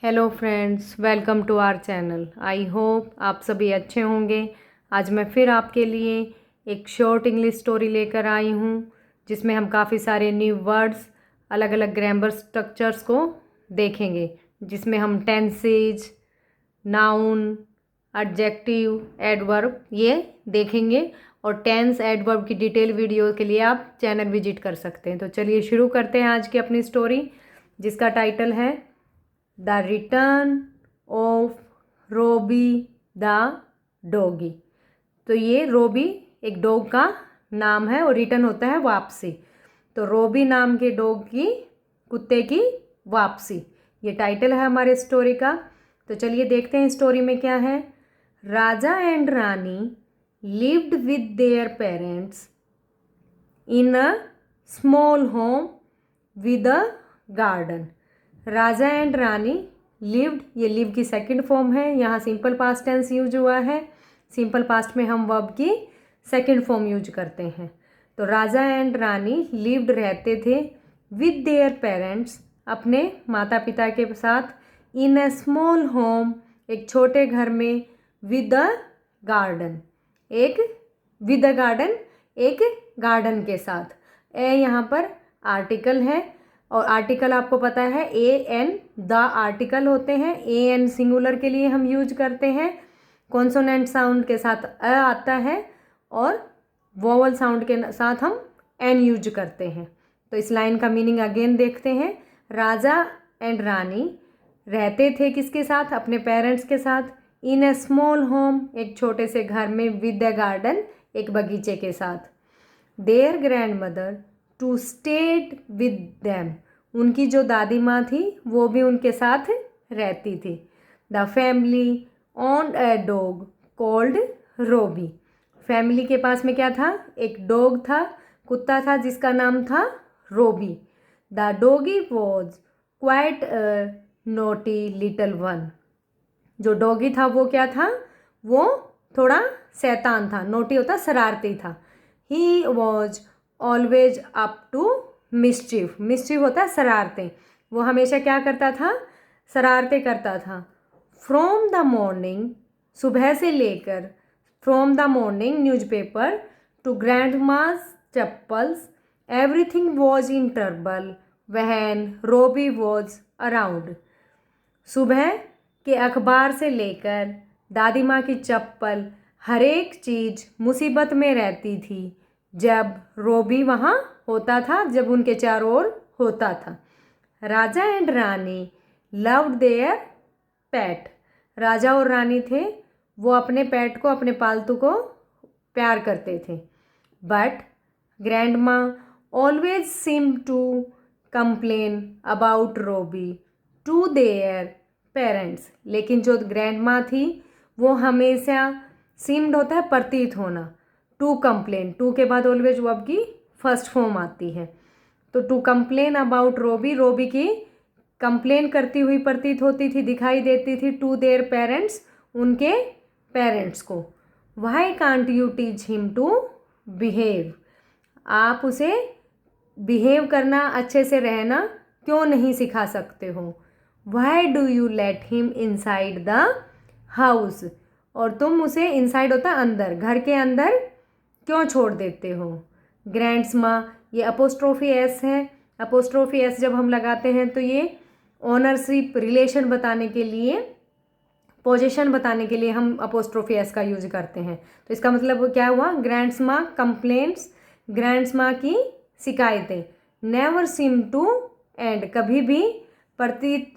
Hello friends, welcome to our channel. I hope आप सभी अच्छे होंगे। आज मैं फिर आपके लिए एक शॉर्ट इंग्लिश स्टोरी लेकर आई हूँ जिसमें हम काफ़ी सारे न्यू वर्ड्स, अलग अलग ग्रामर स्ट्रक्चर्स को देखेंगे, जिसमें हम टेंसेज, नाउन, एडजेक्टिव, एडवर्ब ये देखेंगे। और टेंस एडवर्ब की डिटेल वीडियो के लिए आप चैनल विजिट कर सकते हैं। तो चलिए शुरू करते हैं आज की अपनी स्टोरी, जिसका टाइटल है the return of Robbie the doggy. तो ये रोबी एक डॉग का नाम है और रिटर्न होता है वापसी। तो रोबी नाम के डॉग की, कुत्ते की वापसी, ये टाइटल है हमारे स्टोरी का। तो चलिए देखते हैं स्टोरी में क्या है। Raja and Rani lived with their parents in a small home with a garden. Raja and Rani lived, ये लिव की सेकंड फॉर्म है, यहाँ सिंपल पास्ट टेंस यूज हुआ है। सिंपल पास्ट में हम वर्ब की सेकंड फॉर्म यूज करते हैं। तो राजा एंड रानी लिव्ड, रहते थे, विद देयर पेरेंट्स, अपने माता पिता के साथ, इन अ स्मॉल होम, एक छोटे घर में, विद अ गार्डन, एक विद अ गार्डन, एक गार्डन के साथ। ए यहाँ पर आर्टिकल है और आर्टिकल आपको पता है ए एन द आर्टिकल होते हैं। ए एन सिंगुलर के लिए हम यूज करते हैं, कॉन्सोनेंट साउंड के साथ अ आता है और वोवल साउंड के साथ हम एन यूज करते हैं। तो इस लाइन का मीनिंग अगेन देखते हैं। राजा एंड रानी रहते थे किसके साथ? अपने पेरेंट्स के साथ। इन ए स्मॉल होम, एक छोटे से घर में, विद द गार्डन, एक बगीचे के साथ। Their grandmother too stayed with them, उनकी जो दादी माँ थी वो भी उनके साथ रहती थी। The family owned a dog called Robbie, family के पास में क्या था? एक डॉग था, कुत्ता था, जिसका नाम था Robbie. The doggy was quite a naughty little one, जो डॉगी था वो क्या था? वो थोड़ा शैतान था। नोटी होता शरारती था। He was always up to mischief, mischief होता है शरारतें, वो हमेशा क्या करता था? शरारतें करता था। फ्रॉम द मॉर्निंग, सुबह से लेकर, from the morning newspaper to grandma's chappals, everything was in trouble when Robbie was around. सुबह के अखबार से लेकर दादी माँ की चप्पल, हर एक चीज़ मुसीबत में रहती थी जब रोबी वहाँ होता था, जब उनके चारों ओर होता था। राजा एंड रानी लव्ड देयर पेट, राजा और रानी थे, वो अपने पेट को, अपने पालतू को प्यार करते थे। But grandma always seem to complain about Robbie to their parents, लेकिन जो ग्रैंड माँ थी वो हमेशा, सीम्ड होता है प्रतीत होना, टू कंप्लेन, टू के बाद ऑलवेज वर्ब की फर्स्ट फॉर्म आती है। तो टू कंप्लेन अबाउट रोबी, रोबी की कंप्लेन करती हुई प्रतीत होती थी, दिखाई देती थी, टू देयर पेरेंट्स, उनके पेरेंट्स को। Why can't you teach him to behave, आप उसे बिहेव करना, अच्छे से रहना क्यों नहीं सिखा सकते हो? Why do you let him inside the house, और तुम उसे, इनसाइड होता अंदर, घर के अंदर क्यों छोड़ देते हो? ग्रैंड्स माँ, ये अपोस्ट्रोफी एस है। अपोस्ट्रोफी एस जब हम लगाते हैं तो ये ओनरशिप रिलेशन बताने के लिए, पोजीशन बताने के लिए हम अपोस्ट्रोफी एस का यूज करते हैं। तो इसका मतलब क्या हुआ? ग्रैंड्स माँ कंप्लेंट्स, ग्रैंड्स माँ की शिकायतें, नेवर सीम टू एंड, कभी भी प्रतीत,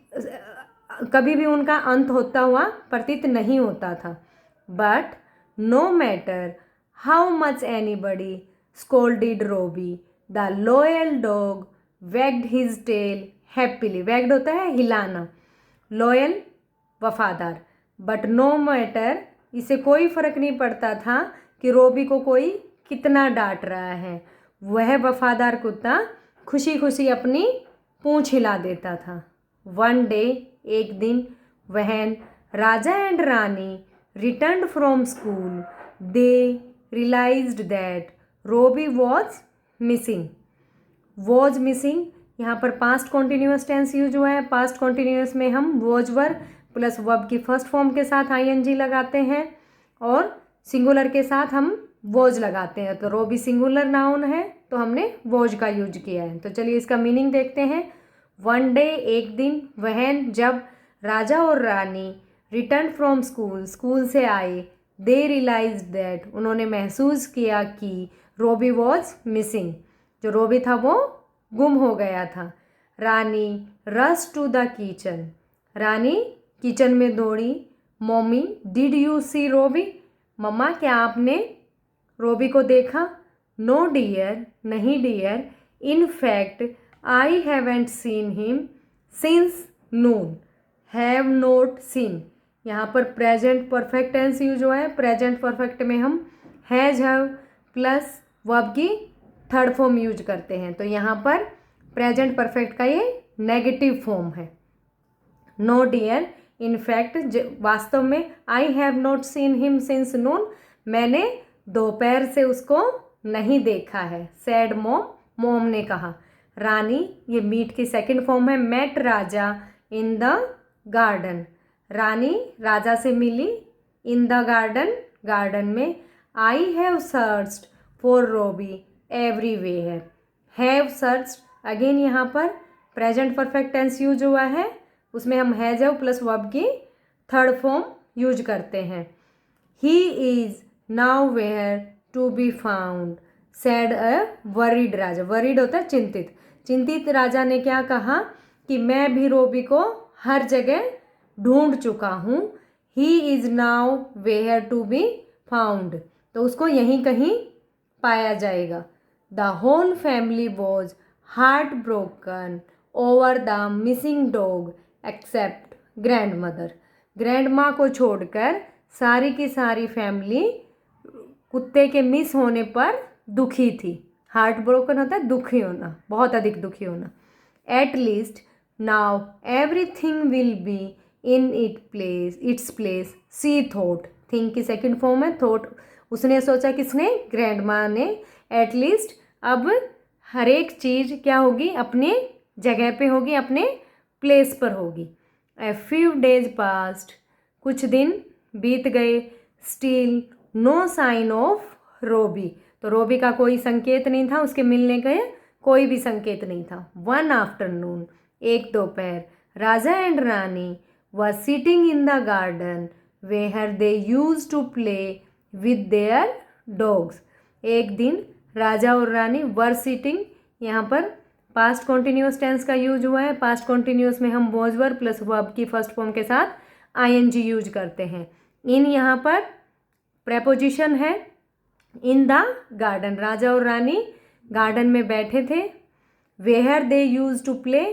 कभी भी उनका अंत होता हुआ प्रतीत नहीं होता था। But no matter how much anybody scolded Roby, the loyal dog wagged his tail happily, wagged होता है हिलाना, loyal वफादार, but no matter, इसे कोई फर्क नहीं पड़ता था कि रोबी को कोई कितना डांट रहा है, वह वफादार कुत्ता खुशी खुशी अपनी पूंछ हिला देता था। वन डे, एक दिन, when Raja and Rani returned from school, they realized that Robbie was missing. Was missing यहाँ पर पास्ट कॉन्टिन्यूअस टेंस यूज हुआ है। पास्ट कॉन्टिन्यूअस में हम वॉज वर प्लस वर्ब की फर्स्ट फॉर्म के साथ आईएनजी लगाते हैं और सिंगुलर के साथ हम वॉज लगाते हैं। तो रोबी सिंगुलर नाउन है तो हमने वॉज का यूज किया है। तो चलिए इसका मीनिंग देखते हैं। वन डे, एक दिन, वहन, जब राजा और रानी रिटर्न फ्रॉम स्कूल, स्कूल से आए, दे रियलाइज दैट, उन्होंने महसूस किया कि रोबी वॉज मिसिंग, जो रोबी था वो गुम हो गया था। Rani rush to the kitchen, Rani kitchen में दौड़ी। Mummy did you see Robbie, मम्मा क्या आपने रोबी को देखा। नो डियर, नहीं dear. In fact I haven't seen him since noon. Have not seen, यहाँ पर प्रेजेंट परफेक्ट टेंस यूज हुआ है। प्रेजेंट परफेक्ट में हम हैज हैव प्लस वर्ब की थर्ड फॉर्म यूज करते हैं। तो यहाँ पर प्रेजेंट परफेक्ट का ये नेगेटिव फॉर्म है। नो डियर, इनफैक्ट वास्तव में I have not seen him since noon, मैंने दोपहर से उसको नहीं देखा है। सैड मॉम, मॉम ने कहा। रानी, ये मीट की सेकंड फॉर्म है। Met Raja in the garden, Rani Raja से मिली। इन द गार्डन, गार्डन में। I have searched for Robbie everywhere. Have searched, again यहाँ पर प्रेजेंट परफेक्ट टेंस यूज हुआ है, उसमें हम हैज हैव प्लस वर्ब की थर्ड फॉर्म यूज करते हैं। He is nowhere to be found sad a worried Raja, worried होता है चिंतित, चिंतित राजा ने क्या कहा कि मैं भी रोबी को हर जगह ढूंढ चुका हूँ। He is nowhere to be found, तो उसको यहीं कहीं पाया जाएगा। The whole family was heartbroken over the missing dog except grandmother, grand माँ को छोड़कर सारी की सारी फैमिली कुत्ते के मिस होने पर दुखी थी। हार्ट ब्रोकन होता है दुखी होना, बहुत अधिक दुखी होना। At least now everything will be in its place she thought, think की सेकंड फॉर्म है थॉट, उसने सोचा, किसने, ग्रैंड माँ ने। एट लीस्ट अब हर एक चीज़ क्या होगी, अपने जगह पे होगी, अपने प्लेस पर होगी। ए फ्यू डेज पास्ट, कुछ दिन बीत गए। स्टिल नो साइन ऑफ रोबी, तो रोबी का कोई संकेत नहीं था, उसके मिलने का कोई भी संकेत नहीं था। वन आफ्टरनून, एक दोपहर, Raja and Rani were sitting in the garden where they use to play with their dogs. एक दिन राजा और रानी वर सिटिंग, यहाँ पर पास्ट कॉन्टिन्यूअस टेंस का यूज हुआ है। पास्ट कॉन्टिन्यूअस में हम वॉज वर प्लस वर्ब की फर्स्ट फॉर्म के साथ आईएनजी यूज करते हैं। इन यहाँ पर प्रेपोजिशन है। इन द गार्डन, राजा और रानी गार्डन में बैठे थे। Where they use to play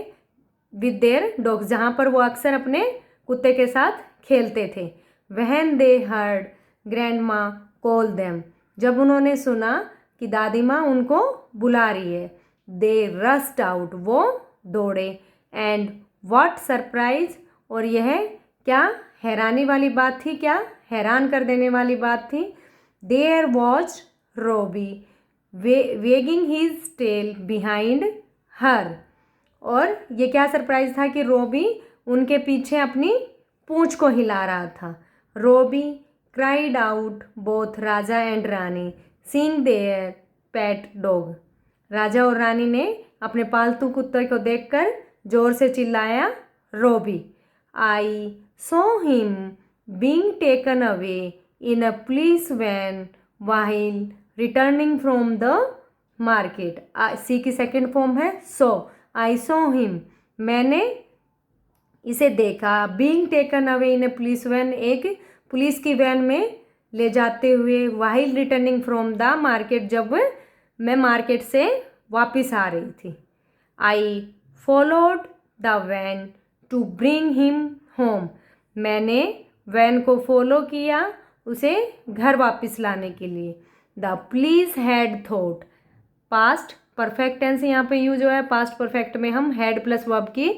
with their dogs, जहाँ पर वो अक्सर अपने कुत्ते के साथ खेलते थे। व्हेन दे हर्ड ग्रैंड माँ कॉल देम, जब उन्होंने सुना कि दादी माँ उनको बुला रही है। दे रस्ट आउट, वो दौड़े। एंड व्हाट सरप्राइज, और यह क्या हैरानी वाली बात थी, क्या हैरान कर देने वाली बात थी। There was Robbie wagging his tail behind her, और ये क्या सरप्राइज था कि रोबी उनके पीछे अपनी पूंछ को हिला रहा था। Robbie cried out both Raja and Rani seeing their pet dog, Raja और रानी ने अपने पालतू कुत्ते को देखकर जोर से चिल्लाया, Robbie. I saw him being taken away in a police van while returning from the market. See की सेकंड फॉर्म है सो, आई सॉ हिम, मैंने इसे देखा। Being taken away in a police van, एक पुलिस की वैन में ले जाते हुए। While returning from the market, जब मैं मार्केट से वापस आ रही थी। I followed the van to bring him home, मैंने वैन को फॉलो किया उसे घर वापस लाने के लिए। The police had thought, past perfect tense यहाँ पे यूज हुआ है। पास्ट परफेक्ट में हम हैड प्लस वर्ब की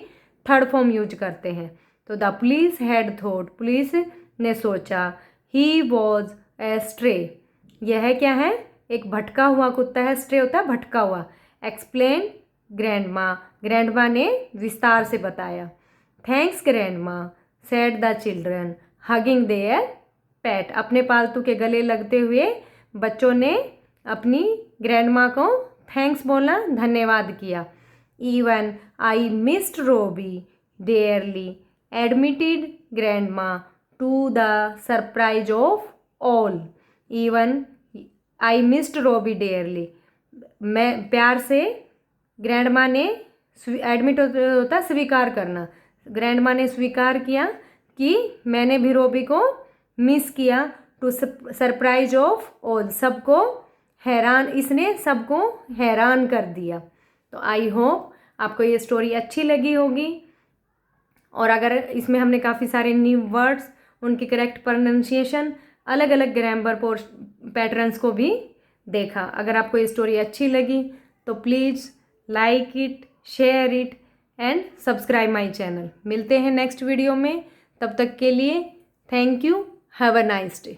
थर्ड फॉर्म यूज करते हैं। तो the police had thought, police ने सोचा। ही वॉज ए स्ट्रे, यह क्या है, एक भटका हुआ कुत्ता है। स्ट्रे होता है भटका हुआ। एक्सप्लेन ग्रैंडमा ने विस्तार से बताया। Thanks grandma said the children hugging their pet. अपने पालतू के गले लगते हुए बच्चों ने अपनी ग्रैंडमा को थैंक्स बोला, धन्यवाद किया। Even I missed Robbie dearly admitted grandma to the surprise of all. Even I missed Robbie dearly, मैं प्यार से ग्रैंडमा ने, एडमिट होता स्वीकार करना, ग्रैंडमा ने स्वीकार किया कि मैंने भी रोबी को मिस किया। टू सरप्राइज ऑफ ऑल, सबको हैरान, इसने सबको हैरान कर दिया। तो आई होप आपको ये स्टोरी अच्छी लगी होगी। और अगर इसमें हमने काफ़ी सारे न्यू वर्ड्स, उनकी करेक्ट प्रोनाउंसिएशन, अलग अलग ग्रामर पैटर्न्स को भी देखा। अगर आपको ये स्टोरी अच्छी लगी तो please like it, share it and subscribe my channel. मिलते हैं नेक्स्ट वीडियो में, तब तक के लिए thank you, have a nice day.